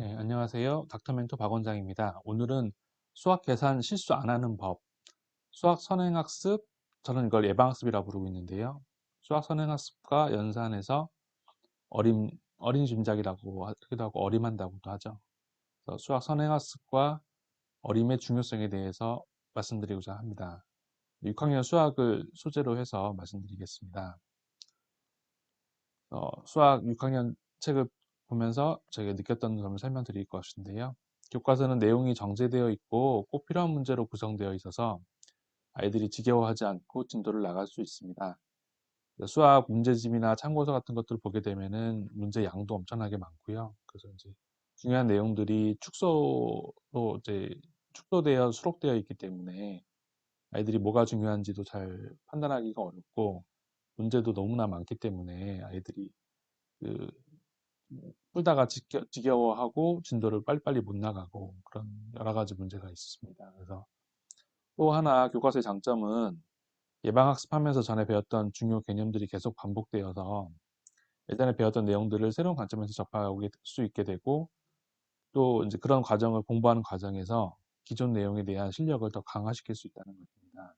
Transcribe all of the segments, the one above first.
네, 안녕하세요. 닥터멘토 박원장입니다. 오늘은 수학 계산 실수 안 하는 법, 수학 선행학습, 저는 이걸 예방학습이라고 부르고 있는데요. 수학 선행학습과 연산해서 어린 짐작이라고 하기도 하고 어림한다고도 하죠. 그래서 수학 선행학습과 어림의 중요성에 대해서 말씀드리고자 합니다. 6학년 수학을 소재로 해서 말씀드리겠습니다. 수학 6학년 책을 보면서 제가 느꼈던 점을 설명드릴 것인데요. 교과서는 내용이 정제되어 있고 꼭 필요한 문제로 구성되어 있어서 아이들이 지겨워하지 않고 진도를 나갈 수 있습니다. 수학 문제집이나 참고서 같은 것들을 보게 되면은 문제 양도 엄청나게 많고요. 그래서 이제 중요한 내용들이 축소로 이제 축소되어 수록되어 있기 때문에 아이들이 뭐가 중요한지도 잘 판단하기가 어렵고 문제도 너무나 많기 때문에 아이들이 그 풀다가 지겨워하고 진도를 빨리빨리 못 나가고 그런 여러 가지 문제가 있습니다. 그래서 또 하나 교과서의 장점은 예방학습하면서 전에 배웠던 중요 개념들이 계속 반복되어서 예전에 배웠던 내용들을 새로운 관점에서 접할 수 있게 되고 또 이제 그런 과정을 공부하는 과정에서 기존 내용에 대한 실력을 더 강화시킬 수 있다는 것입니다.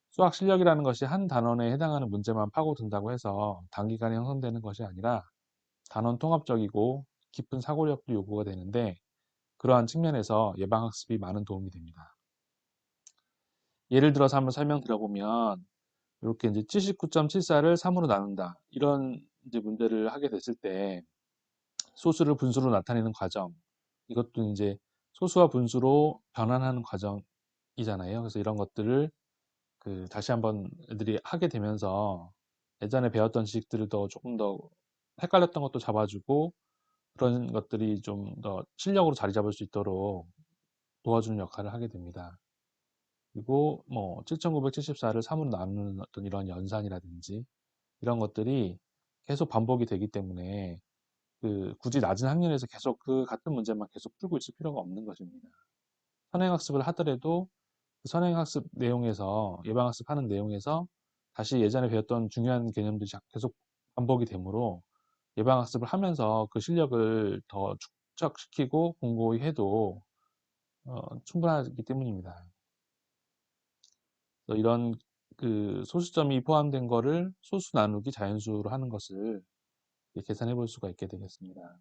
수학 실력이라는 것이 한 단원에 해당하는 문제만 파고든다고 해서 단기간에 형성되는 것이 아니라 단원 통합적이고 깊은 사고력도 요구가 되는데 그러한 측면에서 예방학습이 많은 도움이 됩니다. 예를 들어서 한번 설명드려보면 이렇게 이제 79.74를 3으로 나눈다 이런 이제 문제를 하게 됐을 때 소수를 분수로 나타내는 과정 이것도 이제 소수와 분수로 변환하는 과정이잖아요. 그래서 이런 것들을 다시 한번 애들이 하게 되면서 예전에 배웠던 지식들을 더 조금 더 헷갈렸던 것도 잡아주고 그런 것들이 좀 더 실력으로 자리 잡을 수 있도록 도와주는 역할을 하게 됩니다. 그리고 뭐 7,974를 3으로 나누는 어떤 이런 연산이라든지 이런 것들이 계속 반복이 되기 때문에 굳이 낮은 학년에서 계속 그 같은 문제만 계속 풀고 있을 필요가 없는 것입니다. 선행학습을 하더라도 그 선행학습 내용에서 예방학습하는 내용에서 다시 예전에 배웠던 중요한 개념들이 계속 반복이 되므로 예방학습을 하면서 그 실력을 더 축적시키고 공고히 해도 충분하기 때문입니다. 그래서 이런 소수점이 포함된 거를 소수 나누기 자연수로 하는 것을 계산해 볼 수가 있게 되겠습니다.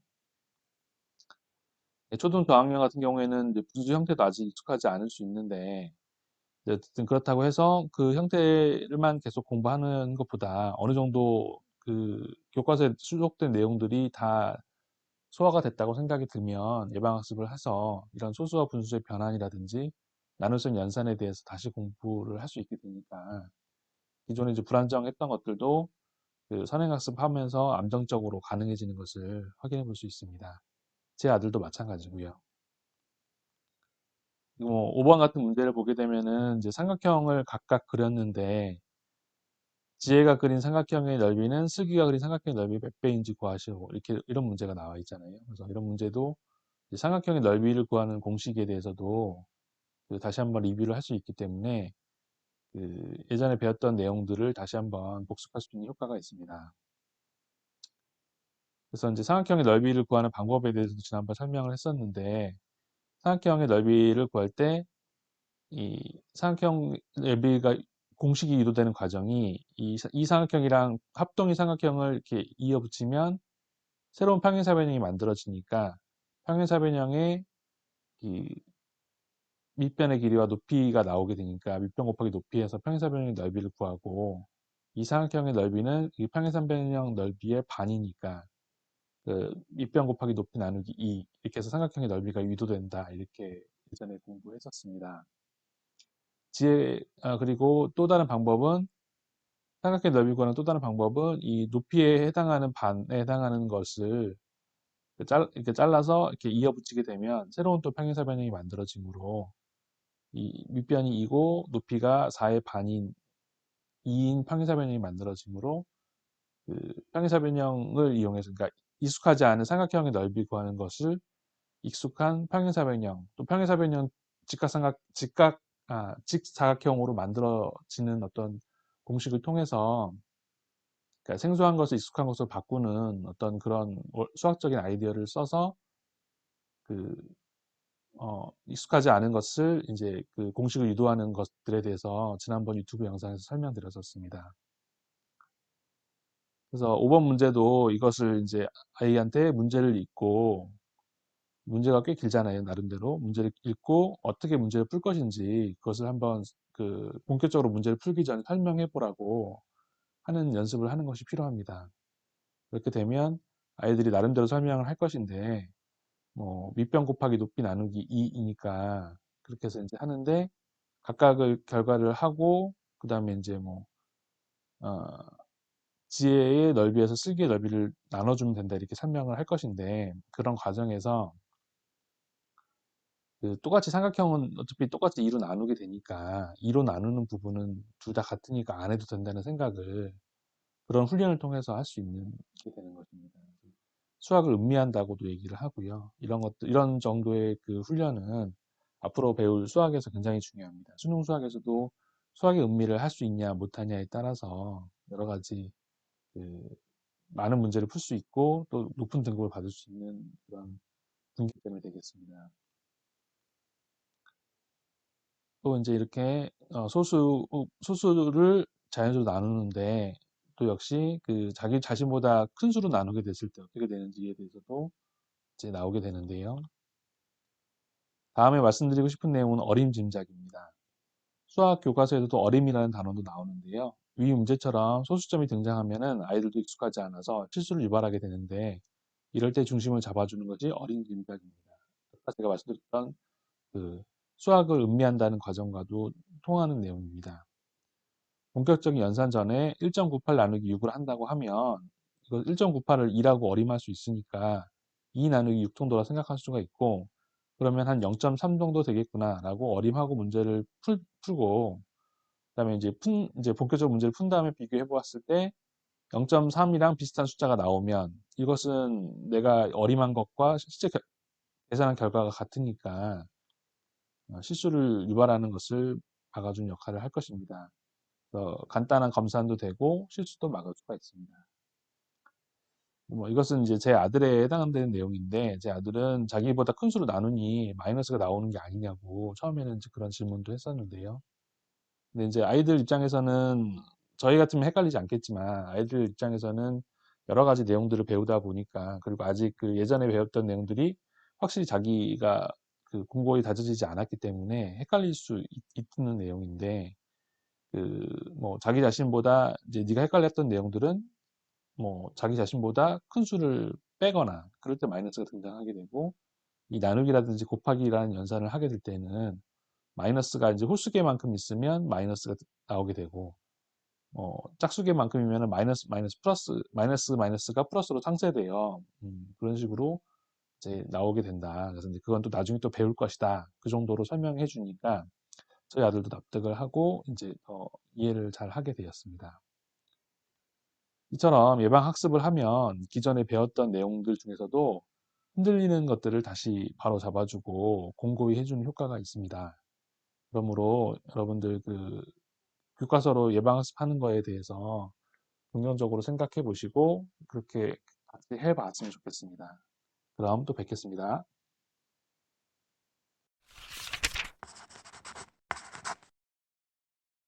초등 저학년 같은 경우에는 이제 분수 형태도 아직 익숙하지 않을 수 있는데 어쨌든 그렇다고 해서 그 형태를만 계속 공부하는 것보다 어느 정도 교과서에 수록된 내용들이 다 소화가 됐다고 생각이 들면 예방학습을 해서 이런 소수와 분수의 변환이라든지 나눗셈 연산에 대해서 다시 공부를 할 수 있게 되니까 기존에 이제 불안정했던 것들도 선행학습하면서 안정적으로 가능해지는 것을 확인해 볼 수 있습니다. 제 아들도 마찬가지고요. 뭐 5번 같은 문제를 보게 되면은 이제 삼각형을 각각 그렸는데 지혜가 그린 삼각형의 넓이는 슬기가 그린 삼각형의 넓이 몇 배인지 구하시오. 이렇게 이런 문제가 나와 있잖아요. 그래서 이런 문제도 이제 삼각형의 넓이를 구하는 공식에 대해서도 다시 한번 리뷰를 할 수 있기 때문에 예전에 배웠던 내용들을 다시 한번 복습할 수 있는 효과가 있습니다. 그래서 이제 삼각형의 넓이를 구하는 방법에 대해서도 지난번 설명을 했었는데 삼각형의 넓이를 구할 때 이 삼각형 넓이가 공식이 유도되는 과정이 이 삼각형이랑 합동의 삼각형을 이렇게 이어붙이면 새로운 평행사변형이 만들어지니까 평행사변형의 이 밑변의 길이와 높이가 나오게 되니까 밑변 곱하기 높이에서 평행사변형의 넓이를 구하고 이 삼각형의 넓이는 이 평행사변형 넓이의 반이니까 밑변 곱하기 높이 나누기 2 이렇게 해서 삼각형의 넓이가 유도된다 이렇게 예전에 공부했었습니다. 그리고 또 다른 방법은 삼각형의 넓이 구하는 또 다른 방법은 이 높이에 해당하는 반에 해당하는 것을 이렇게 잘라서 이렇게 이어붙이게 되면 새로운 또 평행사변형이 만들어지므로 이 밑변이 2고 높이가 4의 반인 2인 평행사변형이 만들어지므로 평행사변형을 이용해서 그러니까 익숙하지 않은 삼각형의 넓이 구하는 것을 익숙한 평행사변형 또 평행사변형 직사각형으로 만들어지는 어떤 공식을 통해서 그러니까 생소한 것을 익숙한 것으로 바꾸는 어떤 그런 수학적인 아이디어를 써서 그 익숙하지 않은 것을 이제 그 공식을 유도하는 것들에 대해서 지난번 유튜브 영상에서 설명드렸었습니다. 그래서 5번 문제도 이것을 이제 아이한테 문제를 읽고, 문제가 꽤 길잖아요, 나름대로. 문제를 읽고 어떻게 문제를 풀 것인지 그것을 한번 그 본격적으로 문제를 풀기 전에 설명해 보라고 하는 연습을 하는 것이 필요합니다. 그렇게 되면 아이들이 나름대로 설명을 할 것인데, 뭐 밑변 곱하기 높이 나누기 2이니까 그렇게 해서 이제 하는데, 각각을 결과를 하고 그 다음에 이제 뭐 지혜의 넓이에서 슬기의 넓이를 나눠주면 된다 이렇게 설명을 할 것인데, 그런 과정에서 그 똑같이 삼각형은 어차피 똑같이 2로 나누게 되니까 2로 나누는 부분은 둘 다 같으니까 안 해도 된다는 생각을 그런 훈련을 통해서 할 수 있는 게 되는 것입니다. 수학을 음미한다고도 얘기를 하고요. 이런 것들, 이런 정도의 그 훈련은 앞으로 배울 수학에서 굉장히 중요합니다. 수능 수학에서도 수학의 음미를 할 수 있냐 못하냐에 따라서 여러 가지 그 많은 문제를 풀 수 있고 또 높은 등급을 받을 수 있는 그런 분기점이 되겠습니다. 또 이제 이렇게 소수를 자연수로 나누는데 또 역시 그 자기 자신보다 큰 수로 나누게 됐을 때 어떻게 되는지에 대해서도 이제 나오게 되는데요. 다음에 말씀드리고 싶은 내용은 어림짐작입니다. 수학 교과서에도 어림이라는 단어도 나오는데요. 위 문제처럼 소수점이 등장하면은 아이들도 익숙하지 않아서 실수를 유발하게 되는데, 이럴 때 중심을 잡아주는 것이 어림짐작입니다. 아까 제가 말씀드렸던 그 수학을 음미한다는 과정과도 통하는 내용입니다. 본격적인 연산 전에 1.98 나누기 6을 한다고 하면 이거 1.98을 2라고 어림할 수 있으니까 2 나누기 6 정도라 생각할 수가 있고, 그러면 한 0.3 정도 되겠구나라고 어림하고 문제를 풀고, 그다음에 이제 본격적으로 문제를 푼 다음에 비교해 보았을 때 0.3이랑 비슷한 숫자가 나오면 이것은 내가 어림한 것과 실제 계산한 결과가 같으니까 실수를 유발하는 것을 막아주는 역할을 할 것입니다. 간단한 검산도 되고 실수도 막을 수가 있습니다. 뭐 이것은 이제 제 아들에 해당되는 내용인데, 제 아들은 자기보다 큰 수로 나누니 마이너스가 나오는 게 아니냐고 처음에는 이제 그런 질문도 했었는데요. 근데 이제 아이들 입장에서는 저희 같으면 헷갈리지 않겠지만 아이들 입장에서는 여러 가지 내용들을 배우다 보니까, 그리고 아직 그 예전에 배웠던 내용들이 확실히 자기가 그 공부에 다져지지 않았기 때문에 헷갈릴 수 있는 내용인데, 그 뭐 자기 자신보다 이제 네가 헷갈렸던 내용들은 뭐 자기 자신보다 큰 수를 빼거나 그럴 때 마이너스가 등장하게 되고, 이 나누기라든지 곱하기라는 연산을 하게 될 때는 마이너스가 이제 홀수개만큼 있으면 마이너스가 나오게 되고, 짝수개만큼이면 마이너스 플러스 마이너스가 플러스로 상쇄돼요. 그런 식으로 이제 나오게 된다. 그래서 이제 그건 또 나중에 또 배울 것이다. 그 정도로 설명해 주니까 저희 아들도 납득을 하고 이제 더 이해를 잘 하게 되었습니다. 이처럼 예방 학습을 하면 기존에 배웠던 내용들 중에서도 흔들리는 것들을 다시 바로 잡아주고 공고히 해주는 효과가 있습니다. 그러므로 여러분들 그 교과서로 예방 학습하는 거에 대해서 긍정적으로 생각해 보시고 그렇게 같이 해 봤으면 좋겠습니다. 그럼 또 뵙겠습니다.